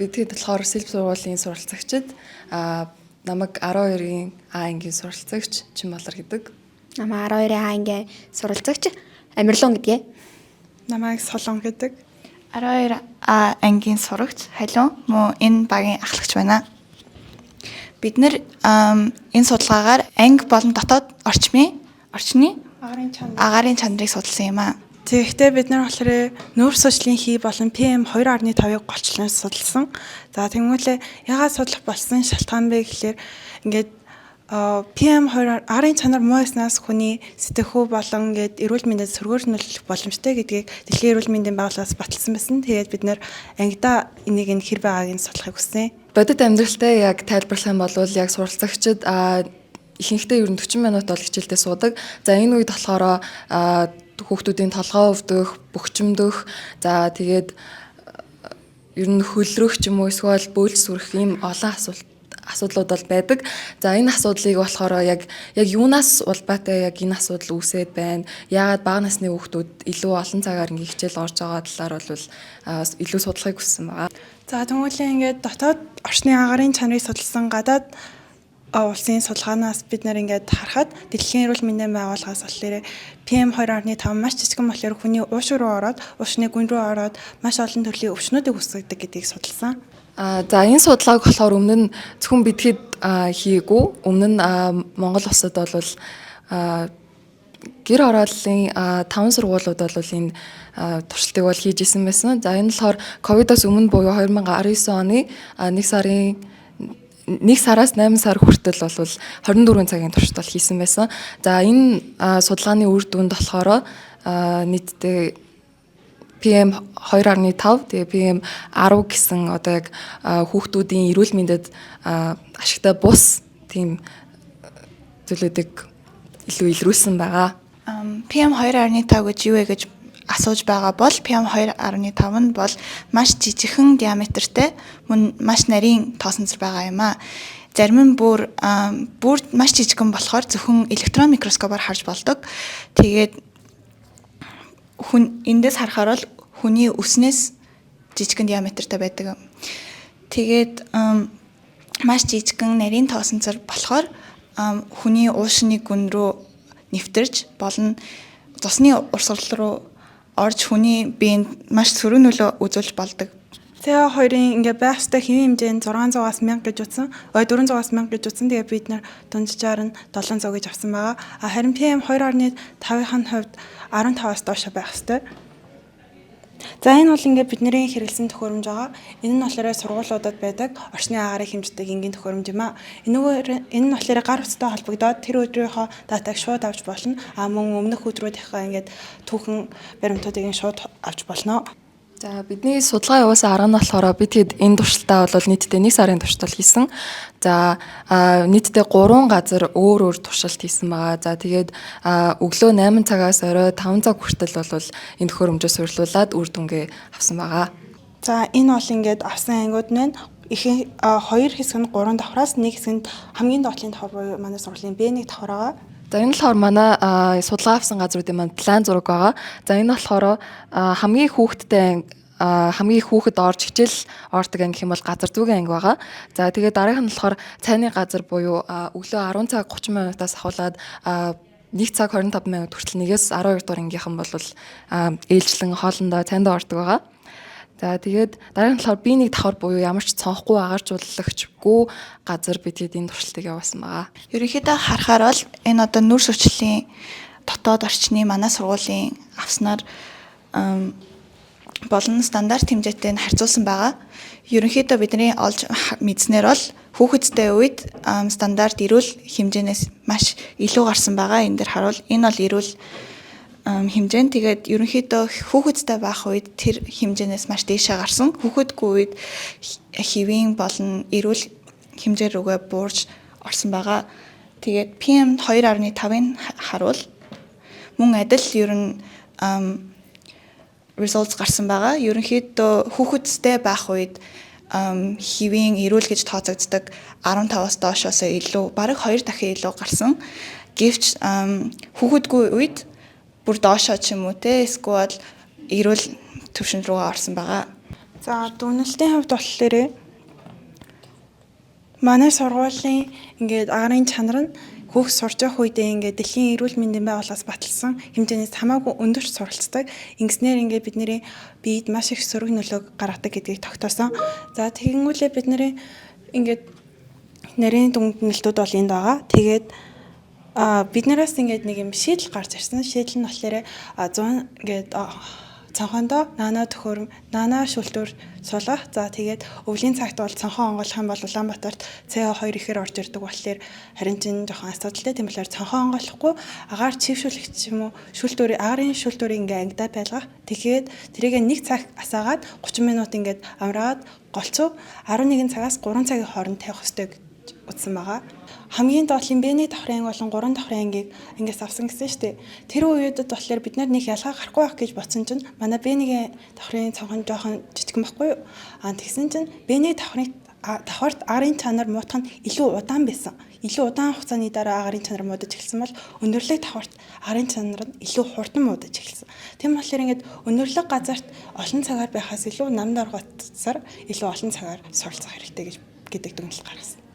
Бидний болохоор сэлб сургуулийн суралцагчид намайг 12-ийн А ангийн суралцагч Чимбалар гэдэг. Намайг 12-ийн А ангийн суралцагч Амирлон гэдгээ. Намайг Солон гэдэг. 12 А ангийн сурагч халиун мөн энэ багийн ахлагч байна. Бид нэр энэ судалгаагаар анги болон дотоод орчны агарын чанарыг судалсан юм аа. Тэгэхдээ бид нар болохоор нүүр судлалын хий болон PM2.5-ыг голчлон судалсан. За тэгмүүлээ яагаад судлах болсон шалтгаан бэ гэхээр ингээд PM2 арын чанар муу яснаас хүний сэтгэхүй болон ингээд эрүүл мэндэд сөргөөлнөлөх боломжтой гэдгийг Дэлхийн эрүүл мэндийн байгууллагаас баталсан байсан. Тэгээд бид нар ангидаа энийг хэр байгааг нь судлахыг хүссэн. Бодит амьдралтай яг тайлбарлах юм бол яг суралцагчид ихэнхдээ ер нь 40 минут бол хичээлдээ суудаг. За энэ үед болохоор хүүхдүүдийн толгой өвдөх, бөхчмдөх, за тэгээд ер нь хөлрөх ч юм уу эсвэл бөөлж сүрэх ийм олон асуудлууд бол байдаг. За энэ асуудлыг болохоор яг юунаас улбаатай яг энэ асуудал үүсээд байна. Яагаад бага насны хүүхдүүд илүү олон цагаар ингээ хичээл орж байгаа талаар бол илүү судлахыг хүссэн байгаа. За тэгмүүлээ ингээд дотоод орчны агарын чанарыг судалсан гадаад улсын судалгаанаас бид нар ингээд харахад Дэлхийн эрүүл мэндийн байгууллагаас болохоор PM2.5 маш жижигхэн болохоор хүний уушиг руу ороод, уушны гүн рүү ороод маш олон төрлийн өвчнүүдийг үүсгэдэг гэдгийг судалсан. За энэ судалгааг болохоор өмнө нь зөвхөн бидхэд хийгээгүй. Өмнө нь Монгол улсад бол гэр хорооллын 5 сургуулиуд бол энэ туршилтыг бол хийж исэн байсан. За энэ болохоор ковидоос өмнө буюу 2019 оны 1 сараас 8 сар хүртэл бол 24 цагийн туршилт бол хийсэн байсан. За энэ судалгааны үр дүнд болохоор нийтдээ PM2.5 тэгээ PM10 гэсэн одоо яг хүүхдүүдийн эрүүл мэндэд ашигтай бус тийм зүйлүүдийг илүү илрүүлсэн байгаа. PM2.5 гэж юу вэ гэж асууж байгаа бол PM2.5 нь бол маш жижигхэн диаметртэй мөн маш нарийн тоосонцор байгаа юм аа. Зарим нь бүр маш жижигхэн болохоор зөвхөн электрон микроскопоор харж болдог. Тэгээд эндээс харахаар бол хүний өснөөс жижигхэн диаметртэй байдаг. Тэгээд маш жижигхэн нарийн тоосонцор болохоор хүний уушны гүн рүү нэвтэрж болон цусны урсгал руу орж хүний биед маш сөрөг нөлөө үзүүлж болдог. CO2-ын ингээ байх ёстой хэвийн хэмжээ нь 600-аас 1000 гэж утсан. 400-аас 1000 гэж утсан. Тэгээ бид нар дунджаар нь 700 гэж авсан байгаа. Харин PM2.5-ийн хувьд 15-аас доош байх ёстой. За энэ бол ингээ бидний хэрэгэлсэн төхөөрөмж байгаа. Энэ нь болохоор сургуулиудад байдаг орчны агарын хэмждэг энгийн төхөөрөмж юм аа. Энэ нь болохоор гар утастай холбогдоод тэр өдрийнхөө датаг шууд авч болно. Мөн өмнөх өдрүүдийнхээ ингээд түүхэн баримтуудыг шууд авч болно. За бидний судалгаа явуулсан арга нь болохоор бид хэд энэ туршилтаа бол нийтдээ 1 сарын туршилт хийсэн. За нийтдээ 3 газар өөр туршилт хийсэн байгаа. За тэгээд өглөө 8 цагаас орой 5 цаг хүртэл бол энэ төхөөрөмжөө суйрлуулад үр дүнгээ авсан байгаа. За энэ бол ингээд авсан ангиуд нь хоёр хэсэг нь 3 давхраас нэг хэсэг нь хамгийн доотлын давхар буюу манай сургуулийн B1 давхар байгаа. За энэ болохоор манай судалгаа авсан газруудын маань план зураг байгаа. За энэ болохоор хамгийн хүүхэд орж хичээл ордог анги гэх юм бол газар зүйн анги байгаа. За тэгээд дараах нь болохоор цайны газар буюу өглөө 10 цаг 30 минутаас ахуулаад 1 цаг 25 минут хүртэл 1-ээс 12 дугаар ангийнхан бол ээлжлэн хоолндоо цайнд ордог байгаа. За тэгээд дараагийн болохоор B1 давхар буюу ямар ч цонхгүй агааржуулагчгүй газар бидэд энэ туршилтыг явуулсан байгаа. Ерөнхийдөө харахаар бол энэ одоо нүүр сурчлалын дотоод орчны манай сургуулийн авснаар болон стандарт хэмжээтэй нь харьцуулсан байгаа. Ерөнхийдөө бидний олж мэдснээр бол хүүхэдтэй үед стандарт эрүүл хэмжээнээс маш илүү гарсан байгаа. Энэ дээр харуул энэ бол эрүүл хэмжээ. Тэгээд ерөнхийдөө хүүхэдтэй байх үед тэр хэмжээнээс маш дээшээ гарсан. Хүүхэдгүй үед хэвийн болон эрүүл хэмжээ рүүгээ буурж орсон байгаа. Тэгээд PM2.5-ыг харуул мөн адил ер нь results гарсан байгаа. Ерөнхийдөө хүүхэдтэй байх үед хэвийн эрүүл гэж тооцогддог 15-аас доошоос илүү бараг 2 дахин илүү гарсан. Гэвч хүүхэдгүй үед бүр доошоо ч юм уу те эсвэл эрүүл төвшин рүү орсон байгаа. За дүгнэлтийн хувьд болохоор манай сургуулийн ингээд агарын чанар нь хүүхд сурж явах үедээ ингээд дэлхийн эрүүл мэндийн байгууллагаас баталсан хэмжээнээс хамаагүй өндөрч суралцдаг. Ингэснээр ингээд бидний биед маш их сөрөг нөлөө гаргадаг гэдгийг тогтоосон. За тэгэнгүүтээ бидний ингээд нарийн дүгнэлтүүд бол энд байгаа. Тэгээд биднээс ингээд нэг юм шийдэл гарч ирсэн. Шийдэл нь болохоор 100 ингээд цонхондоо наана төхөөрөм, наана шүлтүр сулгах. За тэгээд өвлийн цагт бол цонхоо онгойлох юм бол Улаанбаатарт CO2 ихээр орж ирдэг болохоор харин чинь жоохон асуудалтай. Тийм болохоор цонхоо онгойлохгүй агаар чившүүлэх юм уу шүлтүрийн агарын шүлтүрийг ингээ ангидаа байлгах. Тэгээд тэрийг нэг цаг асаагаад 30 минут ингээд амраад голцов 11 цагаас 3 цагийн хооронд тавих ёстой утсан байгаа. Хамгийн доотлын Б1 давхрын анги болон 3 давхрын ангийг ингээс авсан гэсэн шүү дээ. Тэр үеүүдэд болохоор бид нар нэг ялгаа гарахгүй байх гэж бодсон чинь манай Б1 давхрын цонхон жоохон жижигэн байхгүй юу? Тэгсэн чинь Б1 давхарт агарын чанар муутах нь илүү удаан байсан. Илүү удаан хугацааны дараа агарын чанар муудаж эхэлсэн бол өндөрлөг давхарт агарын чанар нь илүү хурдан муудаж эхэлсэн. Тийм болохоор ингээд өндөрлөг газарт олон цагаар байхаас илүү намд оргоцсоор илүү олон цагаар суралцах хэрэгтэй гэдэг дүгнэлт гаргасан.